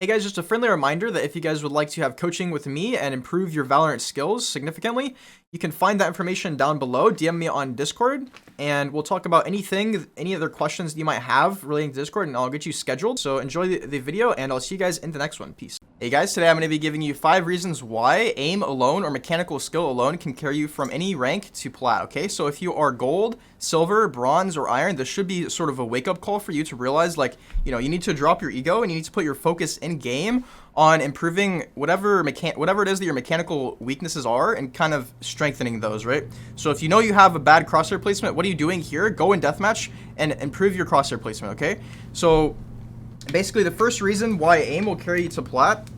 Hey guys, just a friendly reminder that if you guys would like to have coaching with me and improve your Valorant skills significantly, you can find that information down below. DM me on Discord, and we'll talk about anything, any other questions you might have relating to Discord, and I'll get you scheduled. So enjoy the video, and I'll see you guys in the next one. Peace. Hey guys, today I'm going to be giving you 5 reasons why aim alone or mechanical skill alone can carry you from any rank to plat, okay? So if you are gold, silver, bronze, or iron, this should be sort of a wake-up call for you to realize, like, you know, you need to drop your ego and you need to put your focus in game on improving whatever it is that your mechanical weaknesses are and kind of strengthening those, right? So if you know you have a bad crosshair placement, what are you doing here? Go in deathmatch and improve your crosshair placement, okay? So basically the first reason why aim will carry you to plat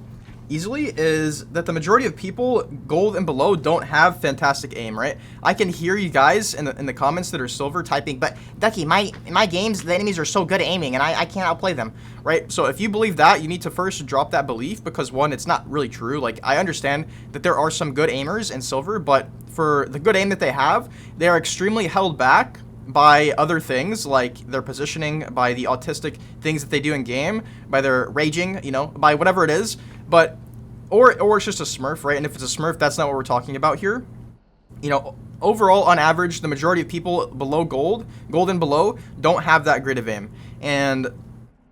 easily is that the majority of people gold and below don't have fantastic aim, right? I can hear you guys in the comments that are silver typing, but Duckeeh, in my games the enemies are so good at aiming and I can't outplay them, right? So if you believe that, you need to first drop that belief, because one, it's not really true. Like, I understand that there are some good aimers in silver, but for the good aim that they have, they are extremely held back by other things, like their positioning, by the autistic things that they do in game, by their raging, you know, by whatever it is. But or it's just a smurf, right? And if it's a smurf, that's not what we're talking about here. You know, overall, on average, the majority of people below gold and below, don't have that great of aim. And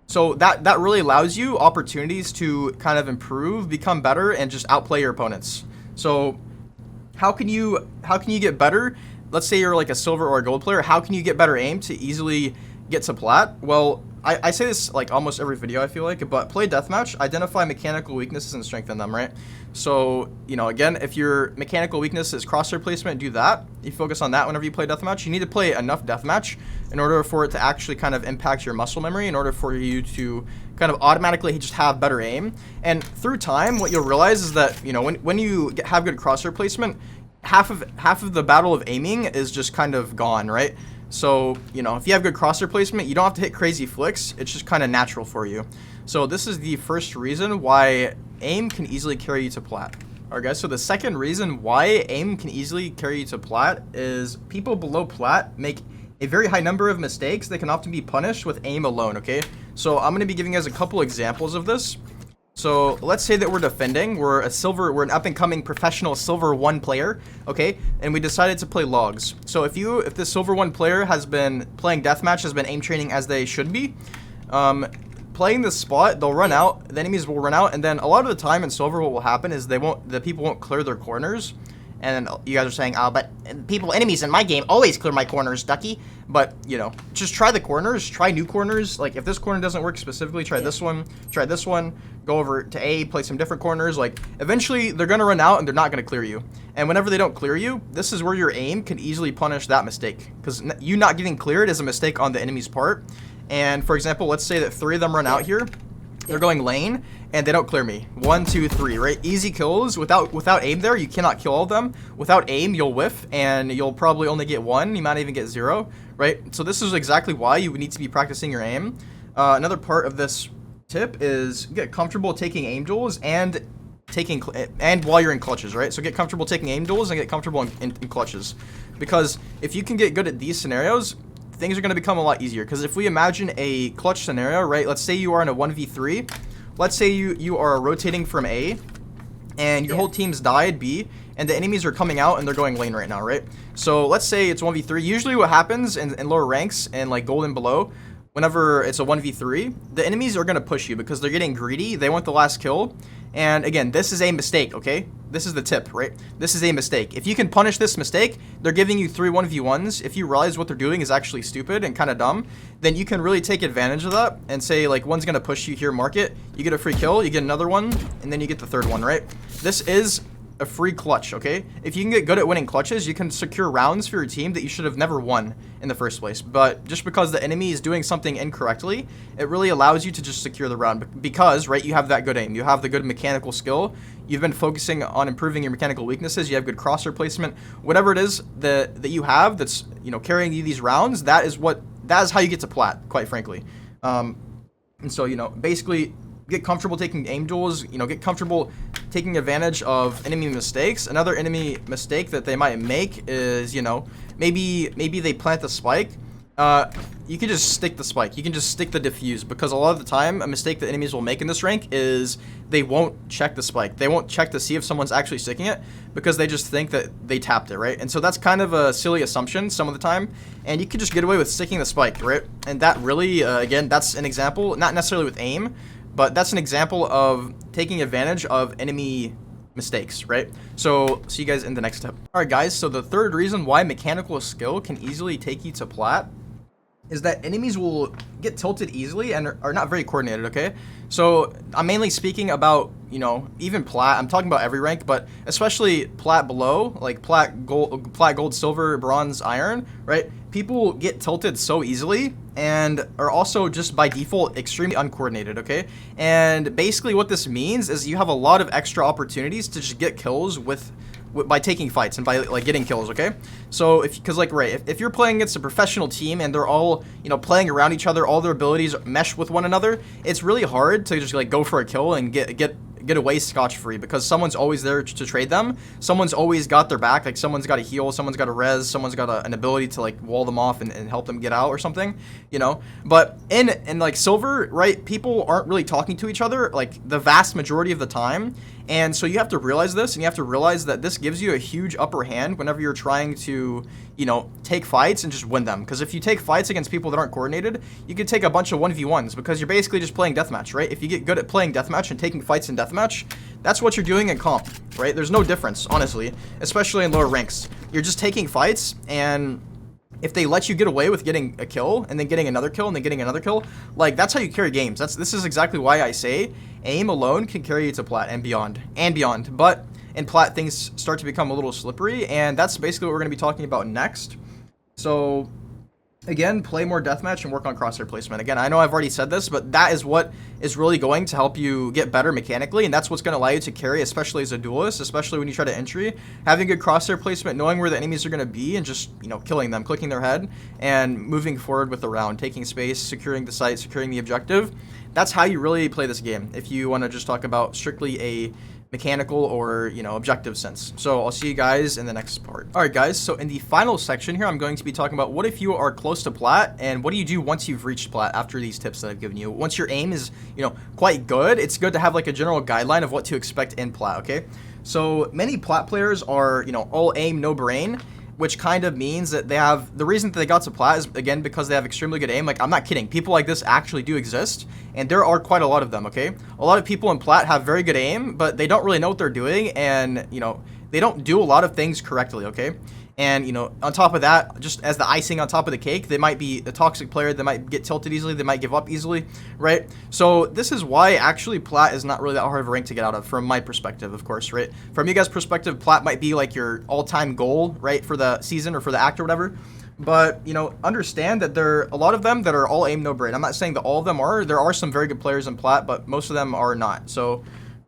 so that really allows you opportunities to kind of improve, become better, and just outplay your opponents. So how can you get better? Let's say you're like a silver or a gold player. How can you get better aim to easily get to plat? Well, I say this like almost every video, I feel like, but play deathmatch, identify mechanical weaknesses and strengthen them, right? So, you know, again, if your mechanical weakness is crosshair placement, do that. You focus on that whenever you play deathmatch. You need to play enough deathmatch in order for it to actually kind of impact your muscle memory, in order for you to kind of automatically just have better aim. And through time, what you'll realize is that, you know, when you have good crosshair placement, half of the battle of aiming is just kind of gone, right? So, you know, if you have good crosshair placement, you don't have to hit crazy flicks. It's just kind of natural for you. So this is the first reason why aim can easily carry you to plat. Alright guys, so the second reason why aim can easily carry you to plat is people below plat make a very high number of mistakes that can often be punished with aim alone, okay? So I'm going to be giving you guys a couple examples of this. So let's say that we're defending, we're an up-and-coming professional silver 1 player, okay, and we decided to play logs. So if the silver 1 player has been playing deathmatch, has been aim training as they should be, playing this spot, they'll run out, the enemies will run out, and then a lot of the time in silver, what will happen is the people won't clear their corners. And you guys are saying, oh, but enemies in my game always clear my corners, Duckeeh. But, you know, just try the corners, try new corners. Like, if this corner doesn't work specifically, try this one, go over to A, play some different corners. Like, eventually, they're going to run out and they're not going to clear you. And whenever they don't clear you, this is where your aim can easily punish that mistake. Because you not getting cleared is a mistake on the enemy's part. And, for example, let's say that 3 of them run out here. They're going lane, and they don't clear me. 1, 2, 3, right? Easy kills. Without aim there, you cannot kill all of them. Without aim, you'll whiff, and you'll probably only get 1. You might even get 0, right? So this is exactly why you would need to be practicing your aim. Another part of this tip is get comfortable taking aim duels and while you're in clutches, right? So get comfortable taking aim duels and get comfortable in clutches. Because if you can get good at these scenarios, things are going to become a lot easier. Because if we imagine a clutch scenario, right? Let's say you are in a 1v3. Let's say you are rotating from A, and your whole team's died B, and the enemies are coming out and they're going lane right now, right? So let's say it's 1v3. Usually what happens in lower ranks and like gold and below, whenever it's a 1v3, the enemies are going to push you because they're getting greedy. They want the last kill. And again, this is a mistake, okay? This is the tip, right? This is a mistake. If you can punish this mistake, they're giving you 3 1v1s. If you realize what they're doing is actually stupid and kind of dumb, then you can really take advantage of that and say, like, one's going to push you here, mark it. You get a free kill, you get another one, and then you get the third one, right? This is a free clutch, okay? If you can get good at winning clutches, you can secure rounds for your team that you should have never won in the first place. But just because the enemy is doing something incorrectly, it really allows you to just secure the round because, right, you have that good aim. You have the good mechanical skill. You've been focusing on improving your mechanical weaknesses. You have good crosshair placement. Whatever it is that you have that's, you know, carrying you these rounds, that is how you get to plat, quite frankly. And so, you know, basically get comfortable taking aim duels, you know, get comfortable taking advantage of enemy mistakes. Another enemy mistake that they might make is, you know, maybe they plant the spike You can just stick the spike. You can just stick the diffuse, because a lot of the time, a mistake that enemies will make in this rank is they won't check the spike. They won't check to see if someone's actually sticking it, because they just think that they tapped it, right? And so that's kind of a silly assumption some of the time, and you can just get away with sticking the spike, right? And that really, again, that's an example, not necessarily with aim, but that's an example of taking advantage of enemy mistakes, right? So see you guys in the next step. All right, guys, so the third reason why mechanical skill can easily take you to plat is that enemies will get tilted easily and are not very coordinated, okay? So I'm mainly speaking about, you know, even plat. I'm talking about every rank, but especially plat below, like plat, gold, silver, bronze, iron, right? People get tilted so easily and are also just by default extremely uncoordinated, okay? And basically what this means is you have a lot of extra opportunities to just get kills by taking fights and by like getting kills, okay? So because like, right, if you're playing against a professional team and they're all, you know, playing around each other, all their abilities mesh with one another, it's really hard to just like go for a kill and get away scotch-free, because someone's always there to trade them. Someone's always got their back, like someone's got a heal, someone's got a res, someone's got an ability to like wall them off and help them get out or something, you know? But in like silver, right, people aren't really talking to each other like the vast majority of the time. And so you have to realize this, and you have to realize that this gives you a huge upper hand whenever you're trying to, you know, take fights and just win them. Because if you take fights against people that aren't coordinated, you could take a bunch of 1v1s, because you're basically just playing deathmatch, right? If you get good at playing deathmatch and taking fights in deathmatch, that's what you're doing in comp, right? There's no difference, honestly, especially in lower ranks. You're just taking fights, and if they let you get away with getting a kill and then getting another kill and then getting another kill, like that's how you carry games. This is exactly why I say aim alone can carry you to plat and beyond. But in plat, things start to become a little slippery, and that's basically what we're going to be talking about next. So again, play more deathmatch and work on crosshair placement. Again, I know I've already said this, but that is what is really going to help you get better mechanically, and that's what's going to allow you to carry, especially as a duelist, especially when you try to entry. Having good crosshair placement, knowing where the enemies are going to be, and just, you know, killing them, clicking their head, and moving forward with the round, taking space, securing the site, securing the objective. That's how you really play this game, if you want to just talk about strictly a mechanical or, you know, objective sense. So I'll see you guys in the next part. All right, guys, so in the final section here, I'm going to be talking about what if you are close to plat, and what do you do once you've reached plat after these tips that I've given you. Once your aim is, you know, quite good, it's good to have like a general guideline of what to expect in plat, okay? So many plat players are, you know, all aim, no brain, which kind of means that they have, the reason that they got to plat is, again, because they have extremely good aim. Like, I'm not kidding. People like this actually do exist, and there are quite a lot of them, okay? A lot of people in plat have very good aim, but they don't really know what they're doing, and, you know, they don't do a lot of things correctly, okay? And, you know, on top of that, just as the icing on top of the cake, they might be a toxic player, they might get tilted easily, they might give up easily, right? So this is why actually plat is not really that hard of a rank to get out of, from my perspective, of course, right? From you guys' perspective, plat might be like your all-time goal, right, for the season or for the act or whatever. But, you know, understand that there are a lot of them that are all aim, no brain. I'm not saying that all of them are. There are some very good players in plat, but most of them are not. So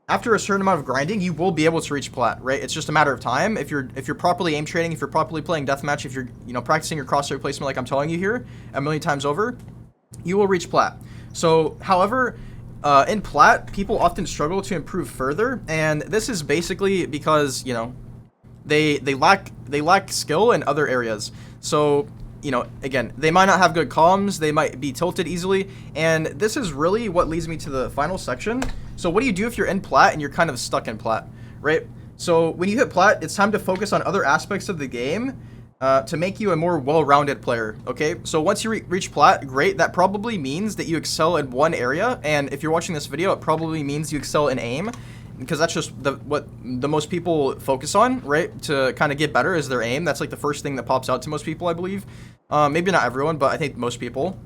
after a certain amount of grinding, you will be able to reach plat, right? It's just a matter of time. If you're properly aim training, if you're properly playing deathmatch, if you're, you know, practicing your crosshair placement like I'm telling you here a million times over, you will reach plat. So, however, in plat, people often struggle to improve further, and this is basically because, you know, they lack skill in other areas. So, you know, again, they might not have good comms, they might be tilted easily, and this is really what leads me to the final section. So what do you do if you're in plat and you're kind of stuck in plat, right? So when you hit plat, it's time to focus on other aspects of the game to make you a more well-rounded player, okay? So once you reach plat, great. That probably means that you excel in one area, and if you're watching this video, it probably means you excel in aim, because that's just what the most people focus on, right? To kind of get better is their aim. That's like the first thing that pops out to most people, I believe. Maybe not everyone, but I think most people.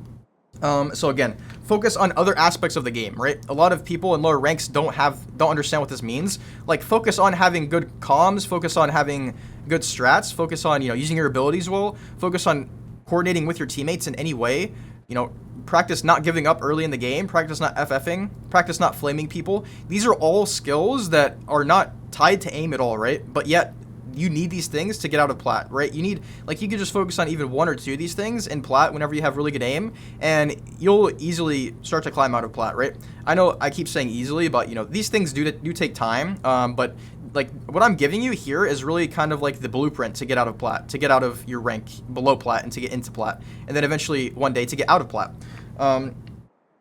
So again, focus on other aspects of the game, right? A lot of people in lower ranks don't understand what this means. Like, focus on having good comms, focus on having good strats, focus on, you know, using your abilities well, focus on coordinating with your teammates in any way, you know, practice not giving up early in the game, practice not FFing, practice not flaming people. These are all skills that are not tied to aim at all, right? But yet, you need these things to get out of plat, right? You need, like, you could just focus on even one or two of these things in plat whenever you have really good aim, and you'll easily start to climb out of plat, right? I know I keep saying easily, but, you know, these things do take time, but like what I'm giving you here is really kind of like the blueprint to get out of plat, to get out of your rank below plat and to get into plat, and then eventually one day to get out of plat.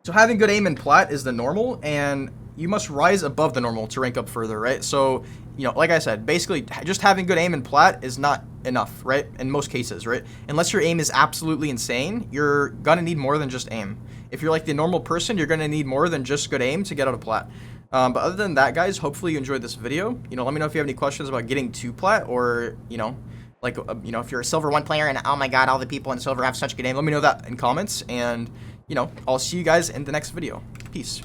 So having good aim in plat is the normal, and you must rise above the normal to rank up further, right? So, you know, like I said, basically just having good aim in plat is not enough, right? In most cases, right? Unless your aim is absolutely insane, you're gonna need more than just aim. If you're like the normal person, you're gonna need more than just good aim to get out of plat. But other than that, guys, hopefully you enjoyed this video. You know, let me know if you have any questions about getting to plat, or, you know, like, you know, if you're a Silver 1 player and, oh my god, all the people in Silver have such good aim, let me know that in comments, and, you know, I'll see you guys in the next video. Peace.